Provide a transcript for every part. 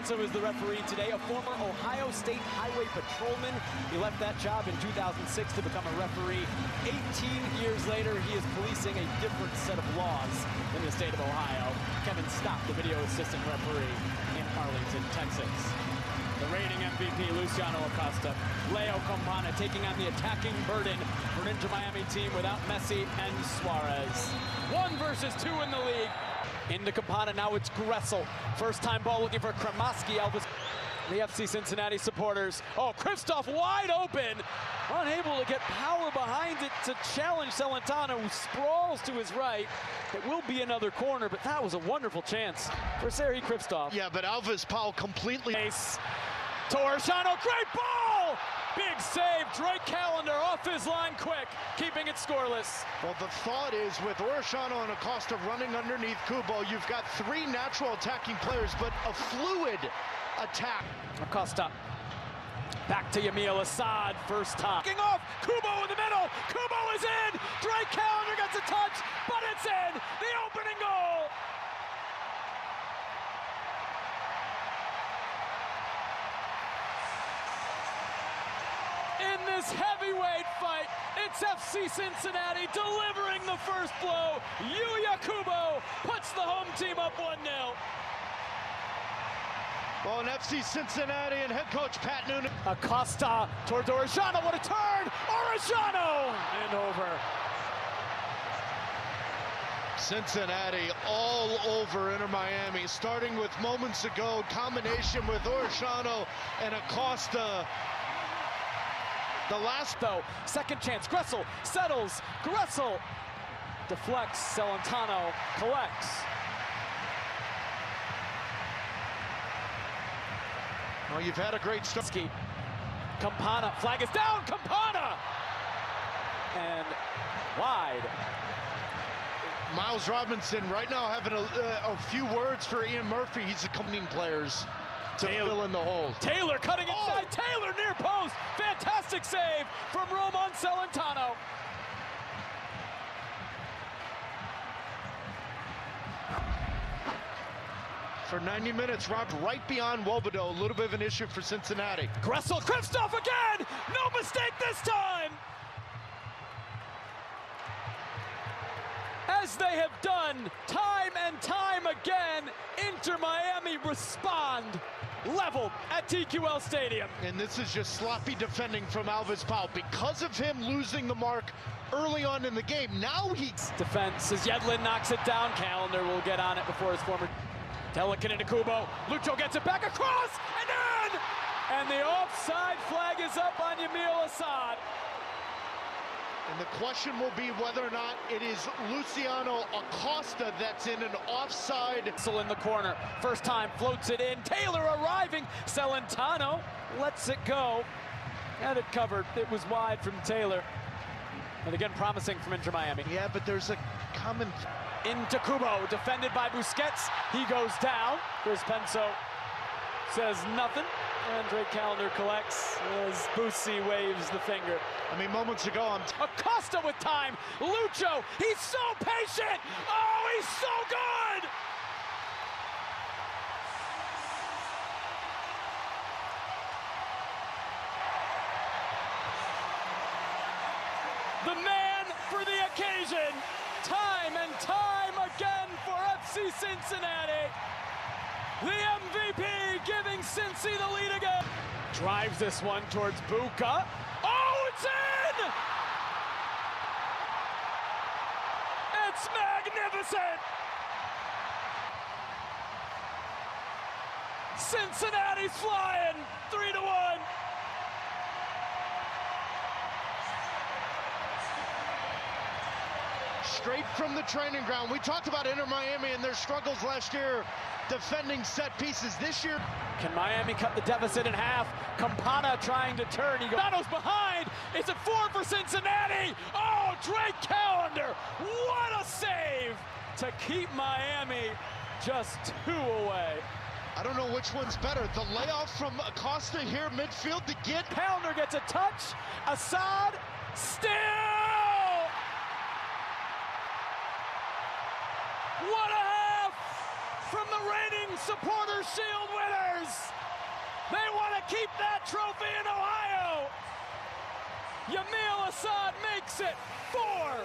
Lorenzo is the referee today, a former Ohio State highway patrolman. He left that job in 2006 to become a referee. 18 years later, he is policing a different set of laws in the state of Ohio. Kevin Stott, the video assistant referee in Arlington, Texas. The reigning MVP, Luciano Acosta. Leo Campana taking on the attacking burden for an Inter Miami team without Messi and Suarez. 1 versus 2 in the league. Into Campana, now it's Gressel. First time ball looking for Kramaski, Elvis. The FC Cincinnati supporters. Oh, Kristoff wide open. Unable to get power behind it to challenge Celentano, who sprawls to his right. It will be another corner, but that was a wonderful chance for Serhii Kristoff. Yeah, but Alves Powell completely... Torresano, great ball! Big save, Drake Callender off his line quick, keeping it scoreless. Well, the thought is with Orishano and Acosta running underneath Kubo, you've got 3 natural attacking players, but a fluid attack. Acosta, back to Yamil Assad, first time. Kicking off, Kubo in the middle, Kubo is in! Drake Callender gets a touch, but it's in! The opening goal! In this heavyweight fight, it's FC Cincinnati delivering the first blow. Yuya Kubo puts the home team up 1-0. Well, an FC Cincinnati and head coach Pat Noonan. Acosta towards Orishano, what a turn! Orishano! And over. Cincinnati all over Inter Miami, starting with moments ago, combination with Orishano and Acosta. The last, though, second chance, Gressel settles, Gressel deflects, Celentano collects. Well, you've had a great start. Campana, flag is down, Campana! And wide. Miles Robinson right now having a few words for Ian Murphy. He's accompanying players to fill in the hole. Taylor cutting inside, Taylor near post. Fantastic save from Roman Celentano. For 90 minutes, Rob, right beyond Wobodo, a little bit of an issue for Cincinnati. Gressel, Kristoff again! No mistake this time! As they have done time and time again, Inter Miami respond. Leveled at TQL Stadium. And this is just sloppy defending from Alves Powell. Because of him losing the mark early on in the game, now he's... Defense as Yedlin knocks it down. Callender will get on it before his former... Delican into Kubo. Lucho gets it back across and in! And the offside flag is up on Yamil Assad. And the question will be whether or not it is Luciano Acosta that's in an offside. In the corner, first time, floats it in. Taylor arriving. Celentano lets it go. And it covered. It was wide from Taylor. And again, promising from Inter Miami. Yeah, but there's a common... Into Kubo, defended by Busquets. He goes down. Chris Penso says nothing. And Drake Callender collects as Busi waves the finger. I mean, moments ago, Acosta with time. Lucho, he's so patient. Oh, he's so good. The man for the occasion. Time and time again for FC Cincinnati. The MVP giving Cincy the lead again. Drives this one towards Buka. Oh, it's in! It's magnificent! Cincinnati's flying, 3-1. Straight from the training ground. We talked about Inter Miami and their struggles last year defending set pieces. This year, can Miami cut the deficit in half? Campana trying to turn. He goes behind. It's a 4 for Cincinnati. Oh, Drake Callender. What a save to keep Miami just 2 away. I don't know which one's better. The layoff from Acosta here midfield to get. Callender gets a touch. Assad still. What a half from the reigning Supporters' Shield winners! that trophy in Ohio. Yamil Assad makes it 4-1.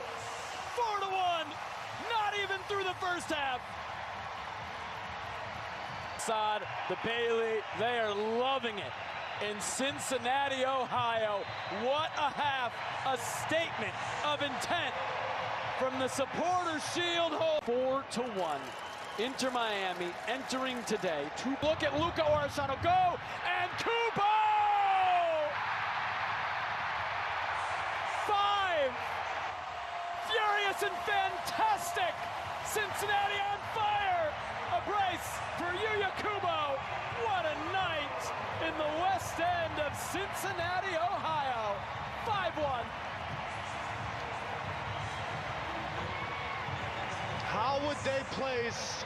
Not even through the first half. Assad, the Bailey, they are loving it in Cincinnati, Ohio. What a half, a statement of intent from the Supporters Shield hole. 4-1. Inter Miami entering today. Look at Luca Orasano go, and Kubo! 5. Furious and fantastic. Cincinnati on fire. A brace for Yuya Kubo. What a night in the west end of Cincinnati, Ohio. 5-1. How would they place?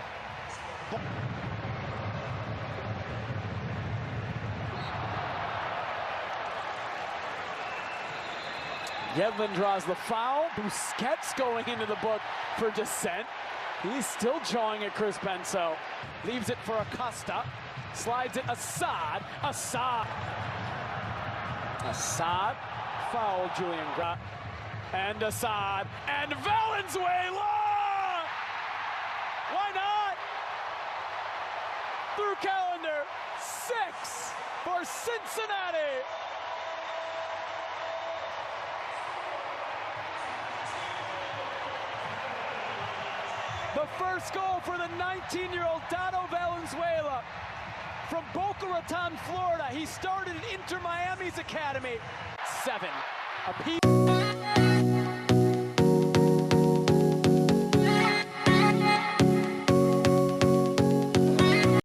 Yedlin draws the foul. Busquets going into the book for dissent. He's still jawing at Chris Benso. Leaves it for Acosta. Slides it Assad. Assad foul Julian Grant. And Assad. And Valenzuela! Why not? Through calendar. 6 for Cincinnati. The first goal for the 19-year-old Dado Valenzuela from Boca Raton, Florida. He started at Inter Miami's academy. 7 apiece.